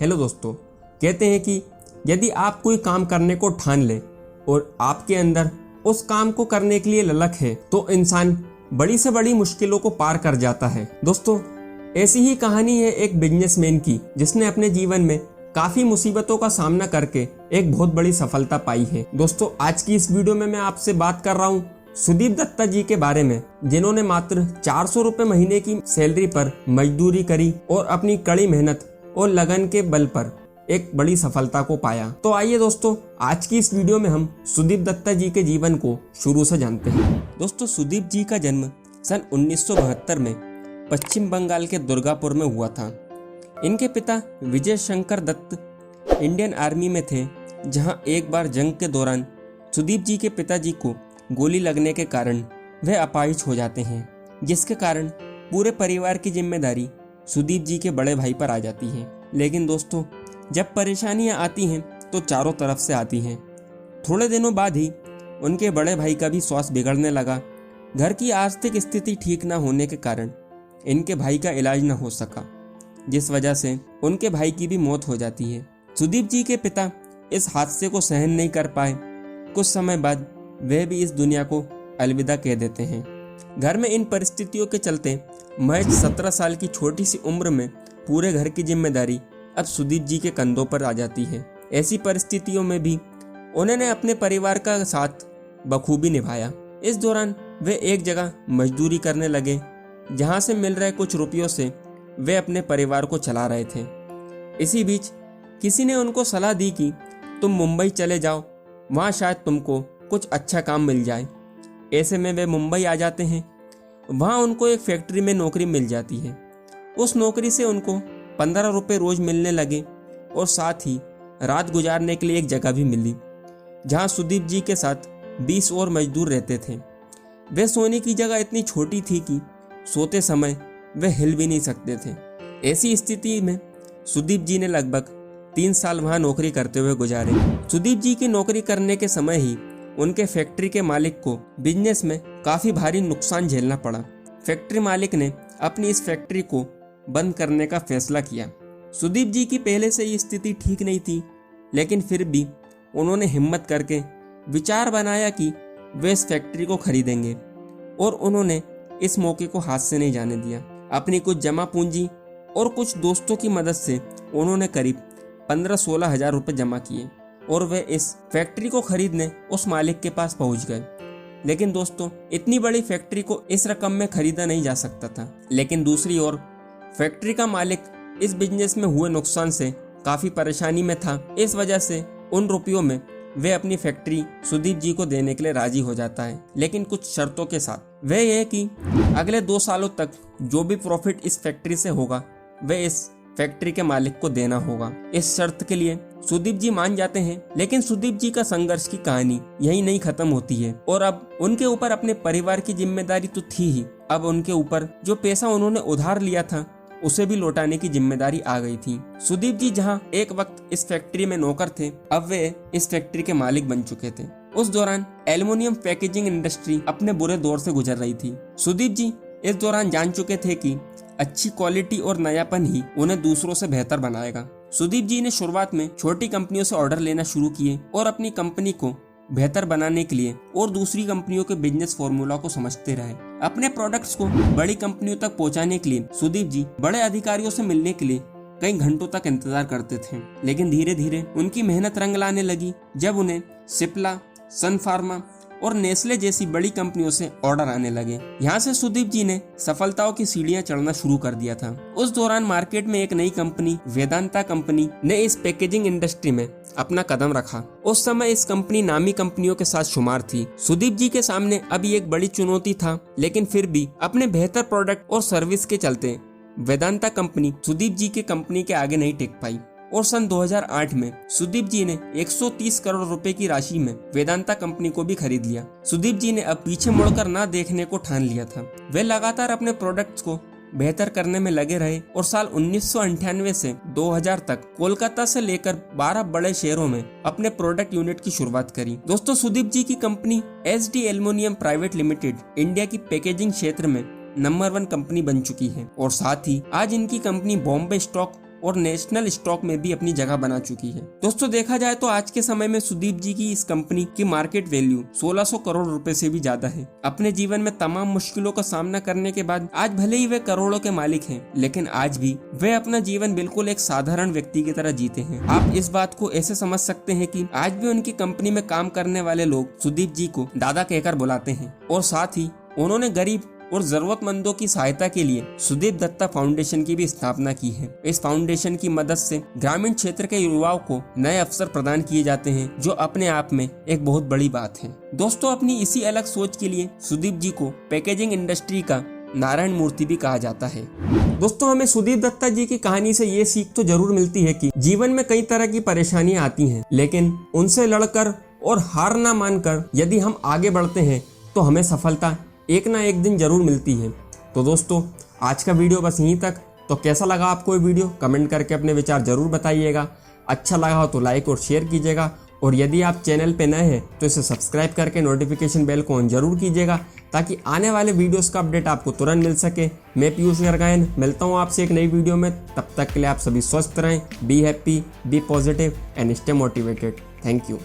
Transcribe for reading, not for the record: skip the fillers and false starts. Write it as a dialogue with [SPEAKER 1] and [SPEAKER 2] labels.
[SPEAKER 1] Hello दोस्तों, कहते हैं कि यदि आप कोई काम करने को ठान लें और आपके अंदर उस काम को करने के लिए ललक है तो इंसान बड़ी से बड़ी मुश्किलों को पार कर जाता है। दोस्तों, ऐसी ही कहानी है एक बिजनेसमैन की जिसने अपने जीवन में काफी मुसीबतों का सामना करके एक बहुत बड़ी सफलता पाई है। दोस्तों, आज की इस वीडियो में मैं आपसे बात कर रहा हूँ सुदीप दत्ता जी के बारे में, जिन्होंने मात्र 400 रुपए महीने की सैलरी पर मजदूरी करी और अपनी कड़ी मेहनत और लगन के बल पर एक बड़ी सफलता को पाया। तो आइए दोस्तों, आज की इस वीडियो में हम सुदीप दत्ता जी के जीवन को शुरू से जानते हैं। दोस्तों, सुदीप जी का जन्म सन 1972 में पश्चिम बंगाल के दुर्गापुर में हुआ था। इनके पिता विजय शंकर दत्त इंडियन आर्मी में थे, जहां एक बार जंग के दौरान सुदीप जी के पिताजी को गोली लगने के कारण वह अपाहिज हो जाते हैं, जिसके कारण पूरे परिवार की जिम्मेदारी सुदीप जी के बड़े भाई पर आ जाती है। लेकिन दोस्तों, जब परेशानियां आती हैं तो चारों तरफ से आती हैं। थोड़े दिनों बाद ही उनके बड़े भाई का भी स्वास्थ्य बिगड़ने लगा। घर की आर्थिक स्थिति ठीक न होने के कारण इनके भाई का इलाज न हो सका, जिस वजह से उनके भाई की भी मौत हो जाती है। सुदीप जी के पिता इस हादसे को सहन नहीं कर पाए। कुछ समय बाद वे भी इस दुनिया को अलविदा कह देते हैं। घर में इन परिस्थितियों के चलते महज 17 साल की छोटी सी उम्र में पूरे घर की जिम्मेदारी अब सुदीप जी के कंधों पर आ जाती है। ऐसी परिस्थितियों में भी उन्होंने अपने परिवार का साथ बखूबी निभाया। इस दौरान वे एक जगह मजदूरी करने लगे, जहां से मिल रहे कुछ रुपयों से वे अपने परिवार को चला रहे थे। इसी बीच किसी ने उनको सलाह दी कि तुम मुंबई चले जाओ, वहां शायद तुमको कुछ अच्छा काम मिल जाए। ऐसे में वे मुंबई आ जाते हैं। वहां उनको एक फैक्ट्री में नौकरी मिल जाती है। उस नौकरी से उनको 15 रुपये रोज मिलने लगे और साथ ही रात गुजारने के लिए एक जगह भी मिली, जहां सुदीप जी के साथ 20 और मजदूर रहते थे। वे सोने की जगह इतनी छोटी थी कि सोते समय वे हिल भी नहीं सकते थे। ऐसी स्थिति में सुदीप जी ने लगभग 3 साल वहां नौकरी करते हुए गुजारे। सुदीप जी की नौकरी करने के समय ही उनके फैक्ट्री के मालिक को बिजनेस में काफी भारी नुकसान झेलना पड़ा। फैक्ट्री मालिक ने अपनी इस फैक्ट्री को बंद करने का फैसला किया। सुदीप जी की पहले से ही स्थिति ठीक नहीं थी, लेकिन फिर भी उन्होंने हिम्मत करके विचार बनाया कि वे इस फैक्ट्री को खरीदेंगे, और उन्होंने इस मौके को हाथ से नहीं जाने दिया। अपनी कुछ जमा पूंजी और कुछ दोस्तों की मदद से उन्होंने करीब 15-16 हजार रुपए जमा किए और वे इस फैक्ट्री को खरीदने उस मालिक के पास पहुंच गए। लेकिन दोस्तों, इतनी बड़ी फैक्ट्री को इस रकम में खरीदा नहीं जा सकता था। लेकिन दूसरी ओर फैक्ट्री का मालिक इस बिजनेस में हुए नुकसान से काफी परेशानी में था। इस वजह से उन रुपयों में वे अपनी फैक्ट्री सुदीप जी को देने के लिए राजी हो जाता है, लेकिन कुछ शर्तों के साथ। वे ये कि अगले 2 सालों तक जो भी प्रॉफिट इस फैक्ट्री से होगा वे इस फैक्ट्री के मालिक को देना होगा। इस शर्त के लिए सुदीप जी मान जाते हैं। लेकिन सुदीप जी का संघर्ष की कहानी यही नहीं खत्म होती है, और अब उनके ऊपर अपने परिवार की जिम्मेदारी तो थी ही, अब उनके ऊपर जो पैसा उन्होंने उधार लिया था उसे भी लौटाने की जिम्मेदारी आ गई थी। सुदीप जी जहां एक वक्त इस फैक्ट्री में नौकर थे, अब वे इस फैक्ट्री के मालिक बन चुके थे। उस दौरान एल्युमिनियम पैकेजिंग इंडस्ट्री अपने बुरे दौर से गुजर रही थी। सुदीप जी इस दौरान जान चुके थे कि अच्छी क्वालिटी और नयापन ही उन्हें दूसरों से बेहतर बनाएगा। सुदीप जी ने शुरुआत में छोटी कंपनियों से ऑर्डर लेना शुरू किए और अपनी कंपनी को बेहतर बनाने के लिए और दूसरी कंपनियों के बिजनेस फॉर्मूला को समझते रहे। अपने प्रोडक्ट्स को बड़ी कंपनियों तक पहुंचाने के लिए सुदीप जी बड़े अधिकारियों से मिलने के लिए कई घंटों तक इंतजार करते थे। लेकिन धीरे धीरे उनकी मेहनत रंग लाने लगी, जब उन्हें सिप्ला, सन फार्मा और नेस्ले जैसी बड़ी कंपनियों से ऑर्डर आने लगे। यहाँ से सुदीप जी ने सफलताओं की सीढ़ियां चढ़ना शुरू कर दिया था। उस दौरान मार्केट में एक नई कंपनी वेदांता कंपनी ने इस पैकेजिंग इंडस्ट्री में अपना कदम रखा। उस समय इस कंपनी नामी कंपनियों के साथ शुमार थी। सुदीप जी के सामने अभी एक बड़ी चुनौती था, लेकिन फिर भी अपने बेहतर प्रोडक्ट और सर्विस के चलते वेदांता कंपनी सुदीप जी के कंपनी के आगे नहीं टिक पाई, और सन 2008 में सुदीप जी ने 130 करोड़ रुपए की राशि में वेदांता कंपनी को भी खरीद लिया। सुदीप जी ने अब पीछे मुड़कर ना देखने को ठान लिया था। वे लगातार अपने प्रोडक्ट्स को बेहतर करने में लगे रहे और साल 1998 से 2000 तक कोलकाता से लेकर 12 बड़े शहरों में अपने प्रोडक्ट यूनिट की शुरुआत करी। दोस्तों, सुदीप जी की company SD aluminium private limited India की पैकेजिंग क्षेत्र में नंबर 1 कंपनी बन चुकी है, और साथ ही आज इनकी कंपनी बॉम्बे स्टॉक और नेशनल स्टॉक में भी अपनी जगह बना चुकी है। दोस्तों देखा जाए तो आज के समय में सुदीप जी की इस कंपनी की मार्केट वैल्यू 1600 करोड़ रुपए से भी ज्यादा है। अपने जीवन में तमाम मुश्किलों का सामना करने के बाद आज भले ही वे करोड़ों के मालिक हैं, लेकिन आज भी वे अपना जीवन बिल्कुल एक साधारण व्यक्ति की तरह जीते हैं। आप इस बात को ऐसे समझ सकते हैं कि आज भी उनकी कंपनी में काम करने वाले लोग सुदीप जी को दादा कहकर बुलाते हैं और साथ ही उन्होंने गरीब और जरूरतमंदों की सहायता के लिए सुदीप दत्ता फाउंडेशन की भी स्थापना की है। इस फाउंडेशन की मदद से ग्रामीण क्षेत्र के युवाओं को नए अवसर प्रदान किए जाते हैं, जो अपने आप में एक बहुत बड़ी बात है। दोस्तों अपनी इसी अलग सोच के लिए सुदीप जी को पैकेजिंग इंडस्ट्री का नारायण मूर्ति भी कहा जाता है। दोस्तों हमें सुदीप दत्ता जी की कहानी से ये सीख तो जरूर मिलती है कि जीवन में कई तरह की परेशानियां आती हैं, लेकिन उनसे लड़कर और हार ना मानकर यदि हम आगे बढ़ते हैं तो हमें सफलता एक ना एक दिन जरूर मिलती है। तो दोस्तों आज का वीडियो बस यहीं तक। तो कैसा लगा आपको ये वीडियो कमेंट करके अपने विचार जरूर बताइएगा। अच्छा लगा हो तो लाइक और शेयर कीजिएगा, और यदि आप चैनल पे नए हैं तो इसे सब्सक्राइब करके नोटिफिकेशन बेल को ऑन जरूर कीजिएगा, ताकि आने वाले वीडियोस का अपडेट आपको तुरंत मिल सके। मैं पीयूष गर्गायन मिलता हूँ आपसे एक नई वीडियो में। तब तक के लिए आप सभी स्वस्थ रहें, be happy, be positive and stay motivated. Thank you.